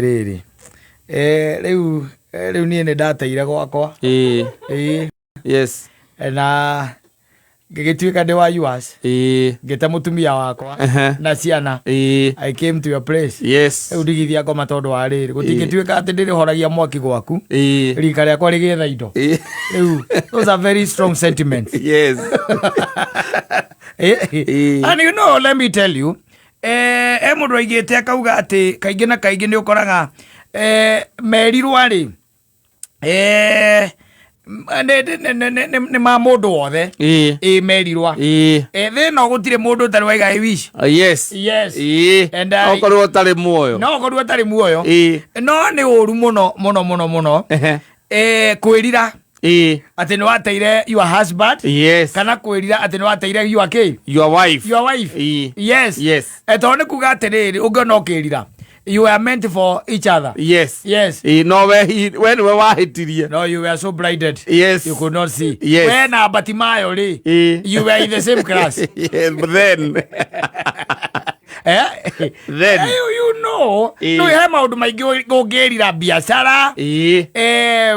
riri riu nie ni ndateire gwakwa yes na ngigituika ndi wa yours ngita mutumia wakwa na ciana I came to your place yes riu ndigithia ngoma tondu wa riri gutingituika ati ndirihoragia mwaki gwaku rika riakwa rigetha indo riu those are very strong sentiments yes and you know let me tell you mundu aigite akauga ati kaingi na kaingi ni ukoraga merirwa ri ni ma mundu wothe merirwa thina gutire mundu tari waiga I wish yes and okorwo tari muoyo no ni uru muno kwirira ati ni wateire your husband kana kwirira ati ni wateire your wife yes eto kuga atiriri ungiona ukirira you were meant for each other yes no when we wahitirie no you were so blinded you could not see when abatimayo ri you were in the same class yes but then you know no he maundu maingi ungirira biacara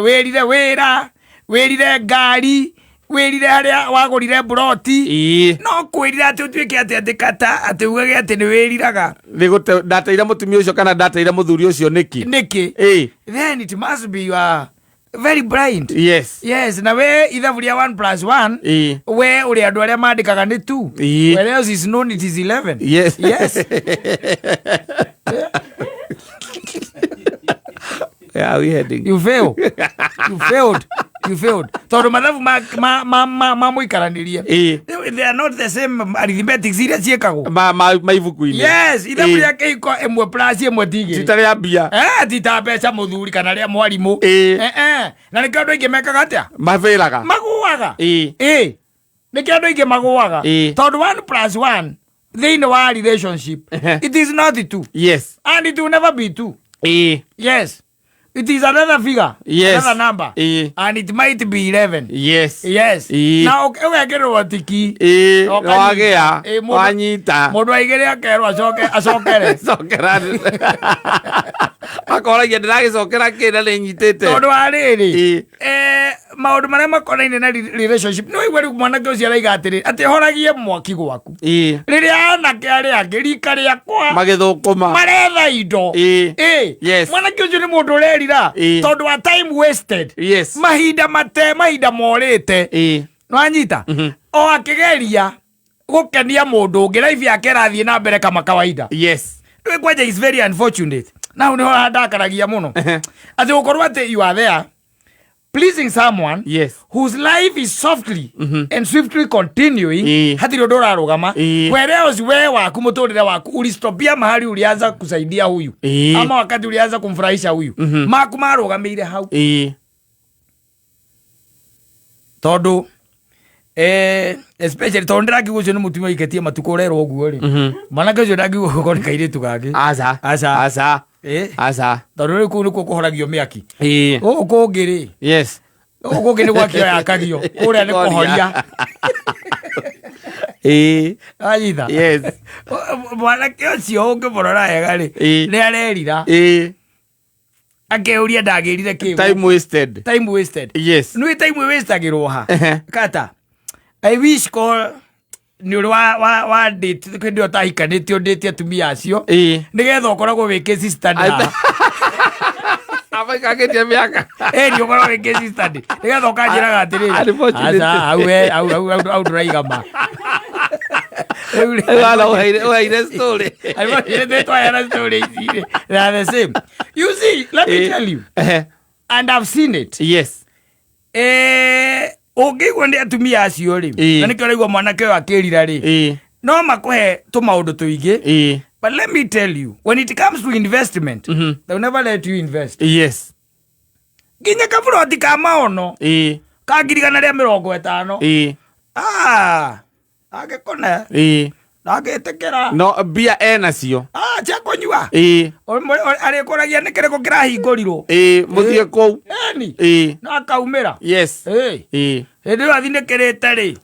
wirire wira wirire ngari wirire haria wagurire buroti no kwirira ati utuike ati andikata ati ugage ati ni wiriraga ndateire mutumia ucio kana ndateire muthuri ucio niki then it must be you are very blind yes na we ithabu ria 1+1 we uri andu aria mandikaga ni 2 where else is known it is 11 yes yeah we heading you failed tondu mathabu ma muikaranirie they are not the same arithmetic iria ciekagwo maibuku-ini yes ithabu ria keiko 1+ 1 tigiri tita ria mbia tita mbeca muthuri kana ria mwarimu na nikio andu aingi mekaga atia maviraga maguaga nikio andu aingi maguaga tondu 1+1 thiini wa relationship it is not 2 yes and it will never be 2 yes it is another figure another number and it might be 11 yes na ugekirwo watiki wagea wanyita mundu aigire akerwo acokere akoragia ndiragicokera kina ni nyitite tondu wa riri maundu maria makonaine na relationship no igwe mwanake ucio araiga atiri ati horagie mwaki gwaku riria anake aria angi rika riakwa magithukuma maretha indo mwanake ucio ni mundu urerira tondu wa time wasted mahinda morite nwanyita o akigeria gukenia mundu ungi life yake rathie na mbere kama kawaida rwe kwaja is very unfortunate now ni ndakaragia muno ati ukorwo ati you are there pleasing someone whose life is softly and swiftly continuing hatiri ndo rarugama whereas we waku muturire waku ulistopia mahali ulianza kusaidia huyu ama wakati ulianza kumfurahisha huyu maku marugamire hau tondu especially tondu ndirakiuga ucio ni mutumia iketie matuko urerwo uguo ri manake ucio ndakiuga ko ni kairitu gake asa tondu riu kuu nikuo kuhoragio miaki guku ngiri guku ngi ni gwakio yakagio kuria ni kuhoria anyitha mwanake ucio ungimurora wega ri ni arerira akeuria ndagirire ki time wasted nui time wastagirwo ha kata I wish ko ni uri wa date kwendio tahikanitio date atumia acio nigetha ukoragwo wi case study abakagetia miaka ni ukoragwo wi case study nigetha ukanjiraga atiriri au nduraigama uhaire story they are the same you see let me tell you and I've seen it ungigwo ndi atumia acio ri na nikio raigwa mwanake wa kirira ri no makuhe tumaundu tuingi but let me tell you when it comes to investment they will never let you invest ginya kaburoti ka maono ka ngirigana ria 50 agikona agitikira no bia enacio cia kunyua arikuragia ni kiriko kirahingũrirwo muthie kuu no akaumĩra hĩndĩ ĩyo athinĩkĩrĩte rĩ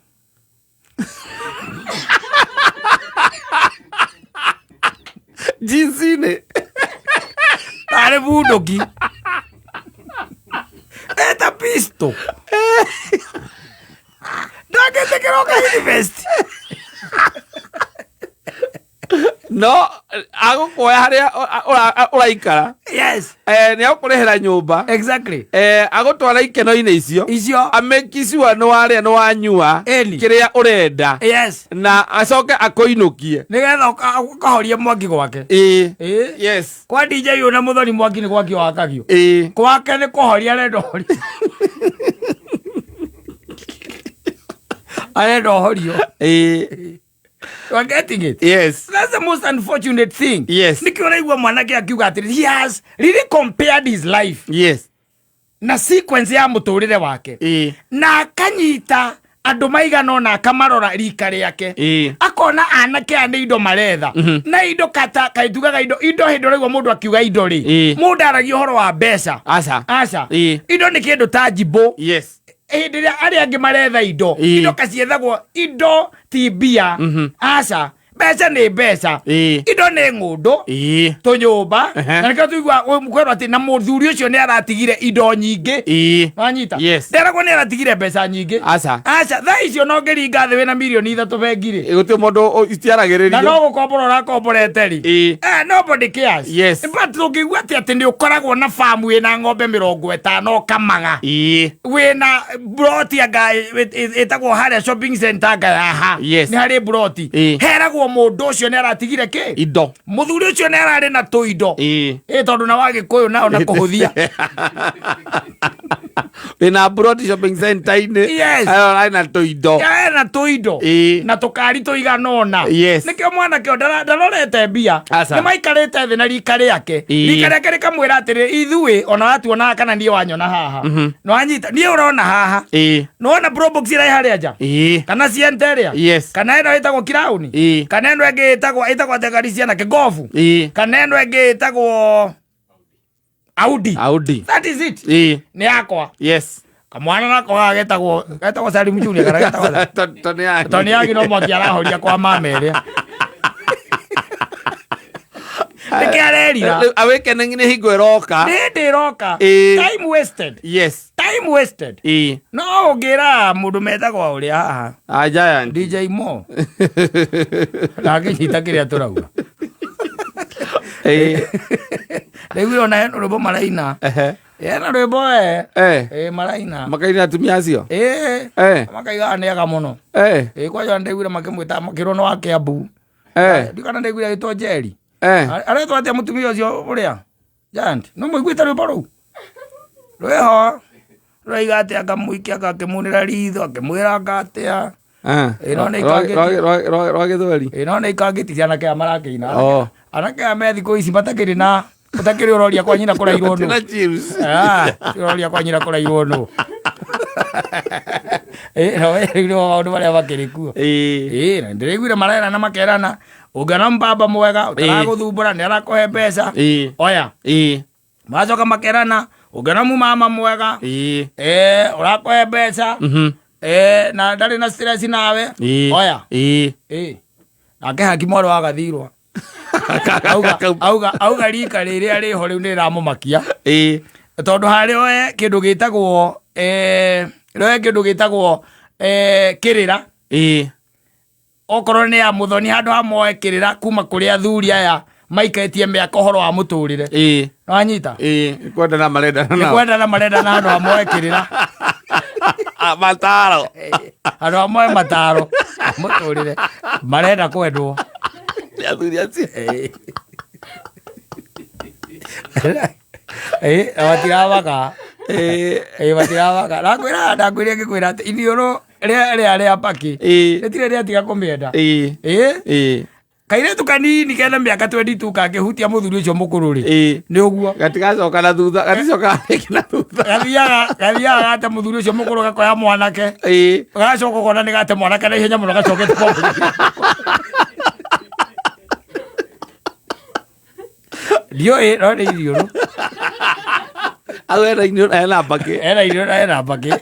jinsi-inĩ arĩ bunduki. Eta pisto. Ndagete kiroka university. No, agũkuoya harĩa ũraikara. Yes. Nĩ agũkũrĩhĩra nyũmba. Exactly. Agũtwara ikeno-inĩ icio. Amake sure nĩ warĩa nĩ wanyua kĩrĩa ũrenda. Yes. Na acoke akũinũkie. Nĩgetha ũkahorie mwaki gwake. Yes. Kwa DJ ũyũ na mũthoni mwaki nĩ gwaki wakagio. Gwake nĩ kũhoria arenda horio. Arenda horio. You are getting it? Yes. That's the most unfortunate thing. Yes. Nikiona mwanake akiuga atiri, he has really compared his life. Yes. Na sequence ya muturire wake. Na akanyita andu maigana na akamarora rika riake. Akona anake ane indo maretha. Na indo kata kaitugaga indo hindo rĩgwo mundu akiuga indo ri. Mundu aragio horo wa mbeca. Aca. Indo ni kindu tangible. Yes. Hĩndĩ arĩa angĩ maretha indo kaciethagwo indo ti mbia. Aca mbeca nĩ mbeca, indo nĩ ng'ũndũ tũnyũmba. Na nĩkĩo tũigua kwĩrwo atĩ na mũthuri ũcio nĩ aratigire indo nyingĩ. Wanyita nderagwo nĩ aratigire mbeca nyingĩ. Aca thaa icio no ngĩringa thĩ wĩna mirioni 3 bengi-rĩ, gũtirĩ mũndũ itiaragĩrĩrio na no gũkombora ũrakomborete-rĩ. Nobody cares. But tũngĩigua atĩ nĩ ũkoragwo na famu wĩna ng'ombe 50 kamaga, wĩna broti anga ĩtagwo harĩa shopping center anga yaha nĩ harĩ broti, heragwo mundu ucio nĩ aratigire kĩ indo. Muthuri ucio nĩ ararĩ na tũindo tondũ na wagĩkũyũ nao na kũhũthia. Wĩna broti shopping center-inĩ ararĩ na tũindo. Na tũindo na tũkari tũiganona. Nĩkĩo mwanake ndarorete mbia, nĩ maikarĩte thĩ na rika rĩake. Rika rĩake rĩkamwĩra atĩrĩ, ithuĩ ona watuonaga kana niĩ wanyona haha nĩ wanyita niĩ ũrona haha nĩwona probox ĩrĩa harĩa nja kana ciente ĩrĩa kana ĩno ĩtagwo kirauni kana ĩno ĩngĩ ĩtagwo tegari cianake gofu kana ĩno ĩngĩ ĩtagwo Audi. That is it. Nĩ yakwa. Yes. Kamwana nako getagwo Salim Junior kana getagwo Tony Yagi no mwaki arahoria kwa mama ĩrĩa. Nĩkĩarerira awakening nĩ hingo ĩroka. Ndĩroka. Time wasted. Yes. Time wasted. No ũngĩra mũndũ metagwo ũrĩa haha Giant DJ Mo ndangĩnyita kĩrĩa tũrauga. Rĩu ona hena rwĩmbo maraina. Hena rwĩmbo maraina makaina atumia acio makaiga nĩega mũno. Kwanja ndaiguire makĩmwĩta makĩrono wa Kĩambu. Ndikana ndaiguire gĩtwo Njeri. Aretwo atĩa mũtumia ũcio ũrĩa Giant no mũiguĩte rwĩmbo rũu rwĩho rwaiga atĩ akamũikia akakĩmunĩra ritho akĩmwĩra ngatĩa ĩno nĩ ikangĩti anake aya marakĩina. Anake aya me thikũ ici matakĩrĩ na ũtakĩrĩ ũroria kwa nyina kũrairwo nũ. Ũroria kwa nyina kũrairwo nũ. Nĩ maũndũ marĩa makĩrĩ kuo. Na ndĩraiguire marerana makerana ũngĩona mbamba mwega ũtaragũthumbũra nĩ arakũhe mbeca. Oya macoka makerana ũngĩona mumama mwega ũrakũhe mbeca na ndarĩ na stress nawe. Oya nake hakimu arĩ wa gathirwa auga rika rĩrĩa rĩho rĩu nĩ rĩramũmakia tondũ harĩ oe kĩndũ gĩtagwo kĩrĩra. Okorwo nĩ ya mũthoni handũ ha moe kĩrĩra kuma kũrĩ athuri aya maikĩtie mĩaka ũhoro wa mũtũrĩre. Wanyita kwendana marendana handũ ha moe kĩrĩra mataaro handũ ha moe mataaro mũtũrĩre marenda kwendwo. Matiravaga ndakwĩria ngĩkwĩra atĩ iniũrũ rĩa paki rĩtirĩ rĩatiga kũmĩenda. Kairĩtu kanini kena mĩaka 22 kangĩhutia mũthuri ũcio mũkũrũ-rĩ nĩ ũguo gatigacoka na thutha gathiaga gate mũthuri ũcio mũkũrũ gakoya mwanake gagacoka ũkona nĩ gate mwanake na ihenya mũno gacokete ndiũĩ no nĩ iniũrũ au ena iniũrũ ena mbakĩ